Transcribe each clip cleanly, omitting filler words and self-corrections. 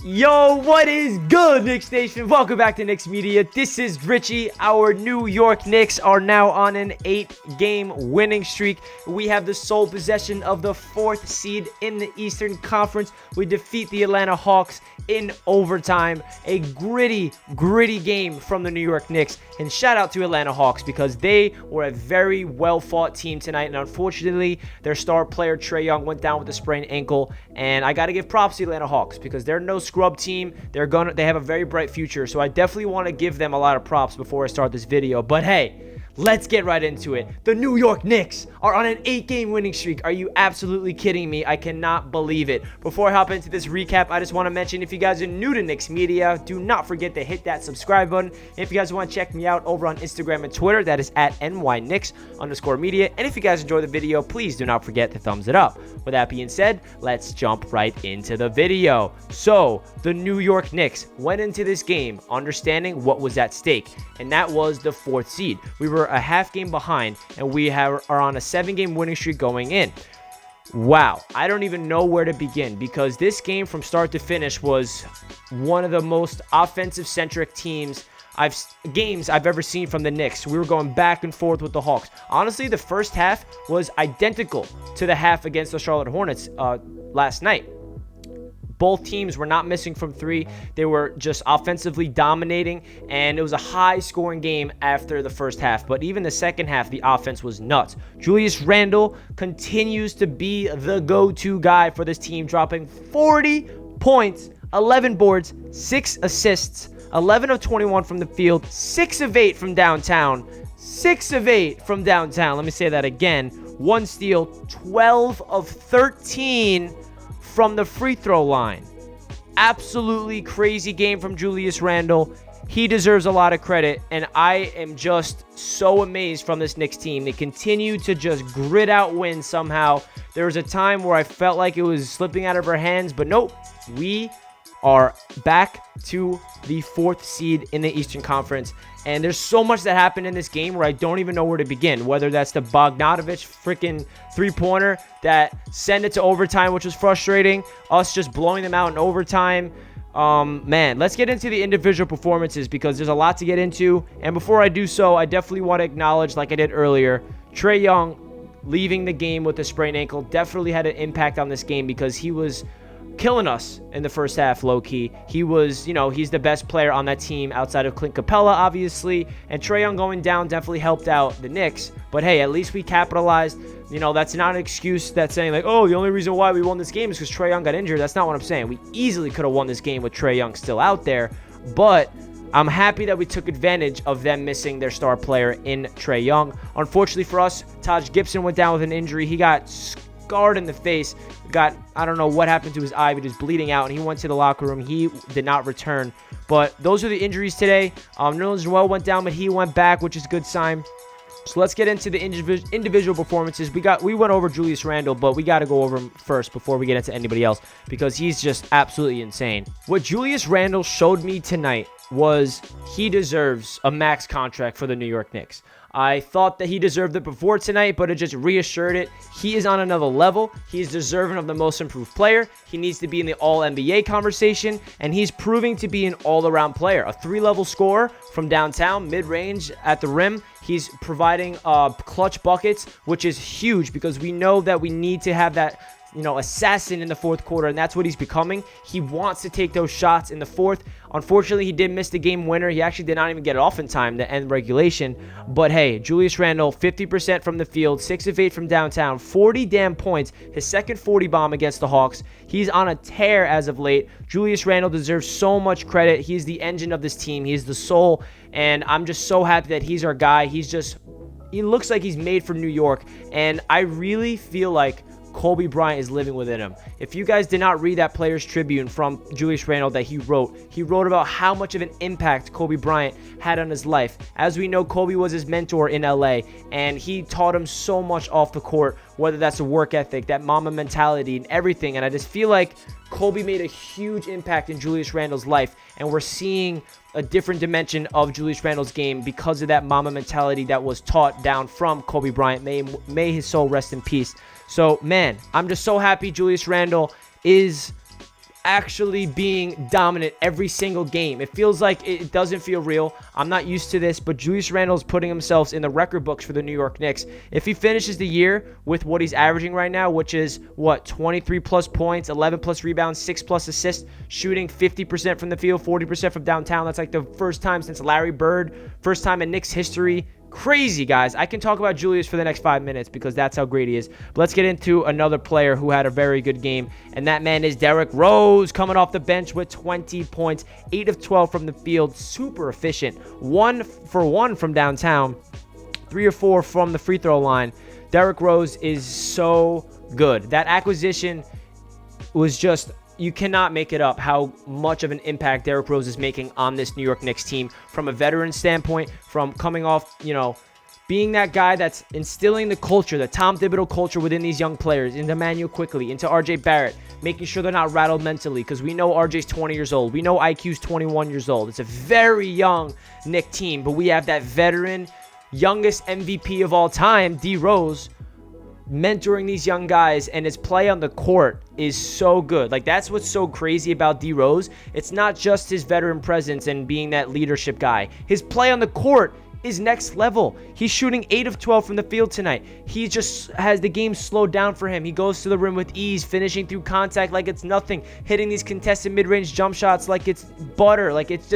Yo, what is good, Knicks Nation? Welcome back to Knicks Media. This is Richie. Our New York Knicks are now on an 8-game winning streak. We have the sole possession of the 4th seed in the Eastern Conference. We defeat the Atlanta Hawks in overtime. A gritty game from the New York Knicks. And shout out to Atlanta Hawks because they were a very well-fought team tonight. And unfortunately, their star player, Trae Young, went down with a sprained ankle. And I got to give props to the Atlanta Hawks because they're no scrub team. They have a very bright future. So I definitely want to give them a lot of props before I start this video. But hey, let's get right into it. The New York Knicks are on an 8-game winning streak. Are you absolutely kidding me? I cannot believe it. Before I hop into this recap, I just want to mention if you guys are new to Knicks Media, do not forget to hit that subscribe button. And if you guys want to check me out over on Instagram and Twitter, that is at NYKnicks_media. And if you guys enjoy the video, please do not forget to thumbs it up. With that being said, let's jump right into the video. So, the New York Knicks went into this game understanding what was at stake, and that was the 4th seed. We were a half game behind, and we are on a 7-game winning streak going in. Wow, I don't even know where to begin because this game from start to finish was one of the most offensive-centric games I've ever seen from the Knicks. We were going back and forth with the Hawks. Honestly, the first half was identical to the half against the Charlotte Hornets last night. Both teams were not missing from 3. They were just offensively dominating, and it was a high-scoring game after the first half. But even the second half, the offense was nuts. Julius Randle continues to be the go-to guy for this team, dropping 40 points, 11 boards, 6 assists, 11 of 21 from the field, 6 of 8 from downtown. 6 of 8 from downtown. Let me say that again. 1 steal, 12 of 13 from the free throw line. Absolutely crazy game from Julius Randle. He deserves a lot of credit, and I am just so amazed from this Knicks team. They continue to just grit out wins somehow. There was a time where I felt like it was slipping out of our hands, but nope. We are back to the 4th seed in the Eastern Conference. And there's so much that happened in this game where I don't even know where to begin. Whether that's the Bogdanovich freaking three-pointer that sent it to overtime, which was frustrating. Us just blowing them out in overtime. Man, let's get into the individual performances because there's a lot to get into. And before I do so, I definitely want to acknowledge, like I did earlier, Trae Young leaving the game with a sprained ankle definitely had an impact on this game because he was killing us in the first half, low-key. He was, he's the best player on that team outside of Clint Capella, obviously. And Trae Young going down definitely helped out the Knicks. But hey, at least we capitalized. That's not an excuse that's saying like, oh, the only reason why we won this game is because Trae Young got injured. That's not what I'm saying. We easily could have won this game with Trae Young still out there. But I'm happy that we took advantage of them missing their star player in Trae Young. Unfortunately for us, Taj Gibson went down with an injury. He got scarred in the face. I don't know what happened to his eye, but he was bleeding out, and he went to the locker room. He did not return. But those are the injuries today. Nerlens Noel went down, but he went back, which is a good sign. So let's get into the individual performances. We went over Julius Randle, but we got to go over him first before we get into anybody else because he's just absolutely insane. What Julius Randle showed me tonight was he deserves a max contract for the New York Knicks. I thought that he deserved it before tonight, but it just reassured it. He is on another level. He's deserving of the most improved player. He needs to be in the All-NBA conversation, and he's proving to be an all-around player. A 3-level scorer from downtown, mid-range, at the rim. He's providing clutch buckets, which is huge because we know that we need to have that assassin in the 4th quarter, and that's what he's becoming. He wants to take those shots in the 4th. Unfortunately, he did miss the game winner. He actually did not even get it off in time to end regulation. But hey, Julius Randle, 50% from the field, 6 of 8 from downtown, 40 damn points, his second 40 bomb against the Hawks. He's on a tear as of late. Julius Randle deserves so much credit. He's the engine of this team. He's the soul, and I'm just so happy that he's our guy. He looks like he's made for New York, and I really feel like Kobe Bryant is living within him. If you guys did not read that Players Tribune from Julius Randle that he wrote about how much of an impact Kobe Bryant had on his life. As we know, Kobe was his mentor in LA, and he taught him so much off the court, whether that's a work ethic, that Mamba mentality, and everything. And I just feel like Kobe made a huge impact in Julius Randle's life, and we're seeing a different dimension of Julius Randle's game because of that Mamba mentality that was taught down from Kobe Bryant. May his soul rest in peace. So, man, I'm just so happy Julius Randle is actually being dominant every single game. It feels like it doesn't feel real. I'm not used to this, but Julius Randle is putting himself in the record books for the New York Knicks. If he finishes the year with what he's averaging right now, which is, 23 plus points, 11 plus rebounds, 6 plus assists, shooting 50% from the field, 40% from downtown. That's like the first time since Larry Bird, first time in Knicks history. Crazy, guys. I can talk about Julius for the next 5 minutes because that's how great he is. But let's get into another player who had a very good game, and that man is Derrick Rose, coming off the bench with 20 points, 8 of 12 from the field, super efficient, 1 for 1 from downtown, 3 or 4 from the free throw line. Derrick Rose is so good. That acquisition was just, you cannot make it up how much of an impact Derrick Rose is making on this New York Knicks team from a veteran standpoint, from coming off, being that guy that's instilling the culture, the Tom Thibodeau culture within these young players, into Emmanuel Quickley, into RJ Barrett, making sure they're not rattled mentally, because we know RJ's 20 years old. We know IQ's 21 years old. It's a very young Knick team, but we have that veteran, youngest MVP of all time, D Rose, mentoring these young guys, and his play on the court is so good. Like, that's what's so crazy about D Rose. It's not just his veteran presence and being that leadership guy. His play on the court is next level. He's shooting 8 of 12 from the field tonight. He just has the game slowed down for him. He goes to the rim with ease, finishing through contact like it's nothing, hitting these contested mid-range jump shots like it's butter, like it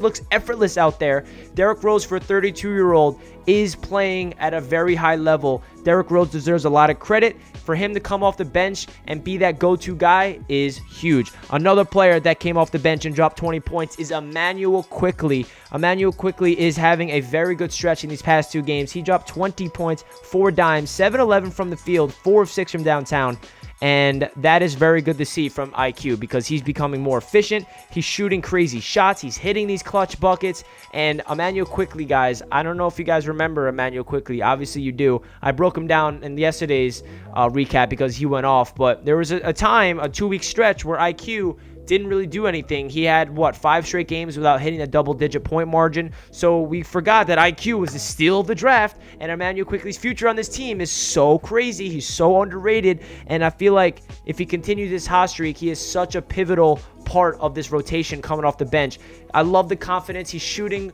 looks effortless out there. Derrick Rose, for a 32-year-old, is playing at a very high level. Derrick Rose deserves a lot of credit. For him to come off the bench and be that go-to guy is huge. Another player that came off the bench and dropped 20 points is Emmanuel Quickley. Emmanuel Quickley is having a very good stretch in these past 2 games. He dropped 20 points, 4 dimes, 7-11 from the field, 4 of 6 from downtown. And that is very good to see from IQ because he's becoming more efficient. He's shooting crazy shots. He's hitting these clutch buckets. And Emmanuel Quickley, guys, I don't know if you guys remember Emmanuel Quickley. Obviously, you do. I broke him down in yesterday's recap because he went off. But there was a time, a 2-week stretch, where IQ didn't really do anything. He had, 5 straight games without hitting a double-digit point margin. So we forgot that IQ was the steal of the draft, and Emmanuel Quickley's future on this team is so crazy. He's so underrated, and I feel like if he continues this hot streak, he is such a pivotal part of this rotation coming off the bench. I love the confidence. He's shooting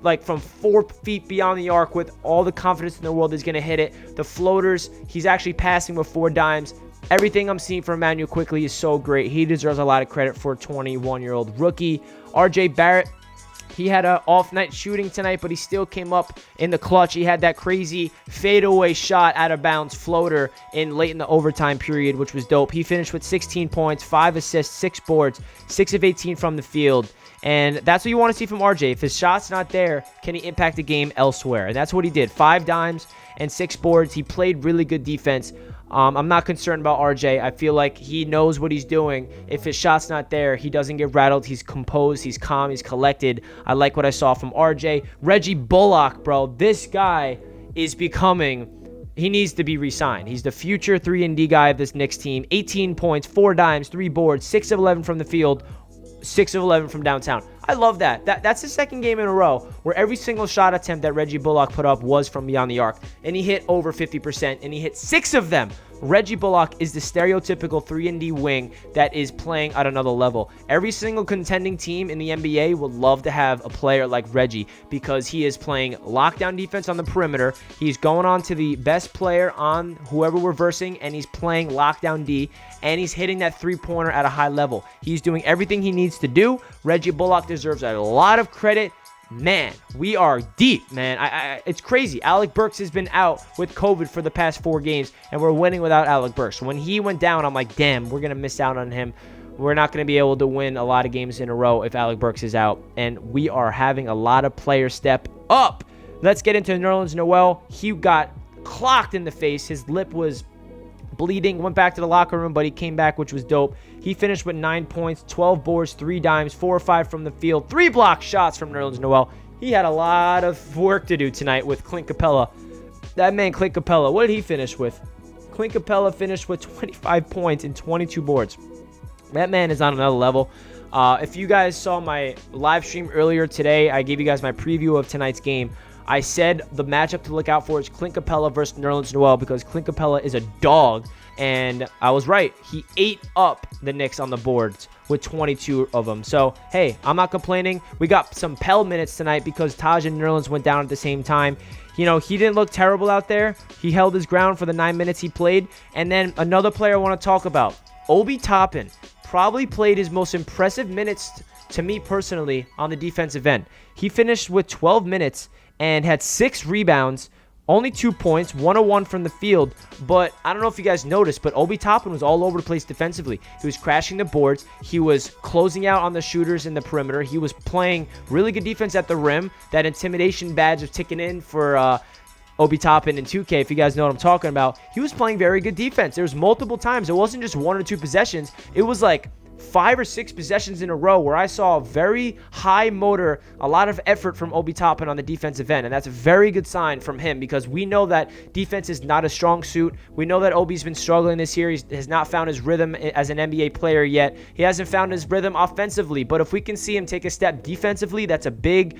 like from 4 feet beyond the arc with all the confidence in the world. He's going to hit it. The floaters, he's actually passing with 4 dimes. Everything I'm seeing from Emmanuel Quickley is so great. He deserves a lot of credit for a 21-year-old rookie. RJ Barrett, he had an off night shooting tonight, but he still came up in the clutch. He had that crazy fadeaway shot out of bounds floater late in the overtime period, which was dope. He finished with 16 points, 5 assists, 6 boards, 6 of 18 from the field. And that's what you want to see from RJ. If his shot's not there, can he impact the game elsewhere? And that's what he did. 5 dimes and 6 boards. He played really good defense. I'm not concerned about RJ. I feel like he knows what he's doing. If his shot's not there, he doesn't get rattled. He's composed. He's calm. He's collected. I like what I saw from RJ. Reggie Bullock, bro. This guy is becoming... He needs to be re-signed. He's the future 3-and-D guy of this Knicks team. 18 points, 4 dimes, 3 boards, 6 of 11 from the field, 6 of 11 from downtown. I love that. That's the second game in a row where every single shot attempt that Reggie Bullock put up was from beyond the arc. And he hit over 50%, and he hit 6 of them. Reggie Bullock is the stereotypical 3-and-D wing that is playing at another level. Every single contending team in the NBA would love to have a player like Reggie because he is playing lockdown defense on the perimeter. He's going on to the best player on whoever we're versing, and he's playing lockdown D, and he's hitting that three-pointer at a high level. He's doing everything he needs to do. Reggie Bullock deserves a lot of credit. Man, we are deep, man. It's crazy. Alec Burks has been out with COVID for the past 4 games, and we're winning without Alec Burks. When he went down, I'm like, damn, we're going to miss out on him. We're not going to be able to win a lot of games in a row if Alec Burks is out, and we are having a lot of players step up. Let's get into Nerlens Noel. He got clocked in the face. His lip was bleeding, went back to the locker room, but he came back, which was dope. He finished with 9 points, 12 boards, 3 dimes, 4 or 5 from the field, 3 block shots from Nerlens Noel. He had a lot of work to do tonight with Clint Capella. That man, Clint Capella, what did he finish with? Clint Capella finished with 25 points and 22 boards. That man is on another level. If you guys saw my live stream earlier today, I gave you guys my preview of tonight's game. I said the matchup to look out for is Clint Capella versus Nerlens Noel because Clint Capella is a dog, and I was right. He ate up the Knicks on the boards with 22 of them. So, hey, I'm not complaining. We got some Pell minutes tonight because Taj and Nerlens went down at the same time. You know, he didn't look terrible out there. He held his ground for the 9 minutes he played. And then another player I want to talk about, Obi Toppin, probably played his most impressive minutes to me personally on the defensive end. He finished with 12 minutes and had 6 rebounds, only 2 points, 101 from the field. But I don't know if you guys noticed, but Obi Toppin was all over the place defensively. He was crashing the boards. He was closing out on the shooters in the perimeter. He was playing really good defense at the rim. That intimidation badge was ticking in for Obi Toppin in 2K, if you guys know what I'm talking about. He was playing very good defense. There was multiple times. It wasn't just 1 or 2 possessions. It was like 5 or 6 possessions in a row where I saw a very high motor, a lot of effort from Obi Toppin on the defensive end. And that's a very good sign from him because we know that defense is not a strong suit. We know that Obi's been struggling this year. He has not found his rhythm as an NBA player yet. He hasn't found his rhythm offensively. But if we can see him take a step defensively, that's a big,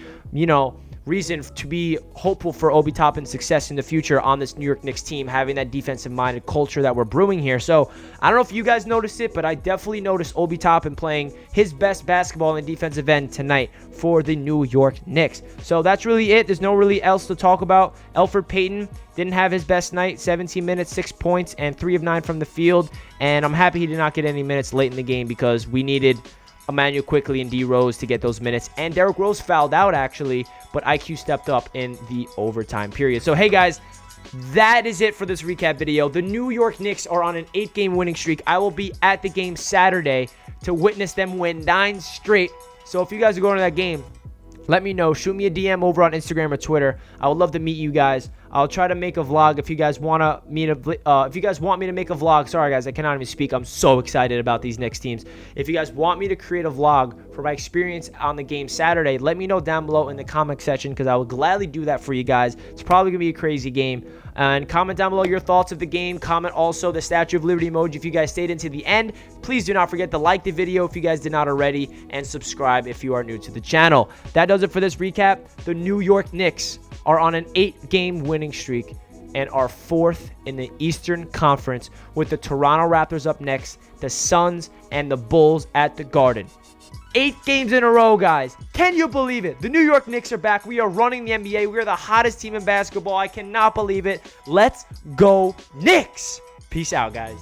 reason to be hopeful for Obi Toppin's success in the future on this New York Knicks team, having that defensive-minded culture that we're brewing here. So I don't know if you guys noticed it, but I definitely noticed Obi Toppin playing his best basketball in the defensive end tonight for the New York Knicks. So that's really it. There's no really else to talk about. Elfrid Payton didn't have his best night, 17 minutes, 6 points, and 3 of 9 from the field. And I'm happy he did not get any minutes late in the game because we needed Emmanuel Quickley and D Rose to get those minutes. And Derrick Rose fouled out, actually, but IQ stepped up in the overtime period. So, hey, guys, that is it for this recap video. The New York Knicks are on an 8-game winning streak. I will be at the game Saturday to witness them win 9 straight. So, if you guys are going to that game, let me know. Shoot me a DM over on Instagram or Twitter. I would love to meet you guys. I'll try to make a vlog if you guys want me to make a vlog. Sorry guys, I cannot even speak. I'm so excited about these Knicks teams. If you guys want me to create a vlog for my experience on the game Saturday, let me know down below in the comment section because I will gladly do that for you guys. It's probably gonna be a crazy game. And comment down below your thoughts of the game. Comment also the Statue of Liberty emoji if you guys stayed into the end. Please do not forget to like the video if you guys did not already, and subscribe if you are new to the channel. That does it for this recap. The New York Knicks are on an 8-game winning streak and are 4th in the Eastern Conference with the Toronto Raptors up next, the Suns, and the Bulls at the Garden. 8 games in a row, guys. Can you believe it? The New York Knicks are back. We are running the NBA. We are the hottest team in basketball. I cannot believe it. Let's go Knicks. Peace out, guys.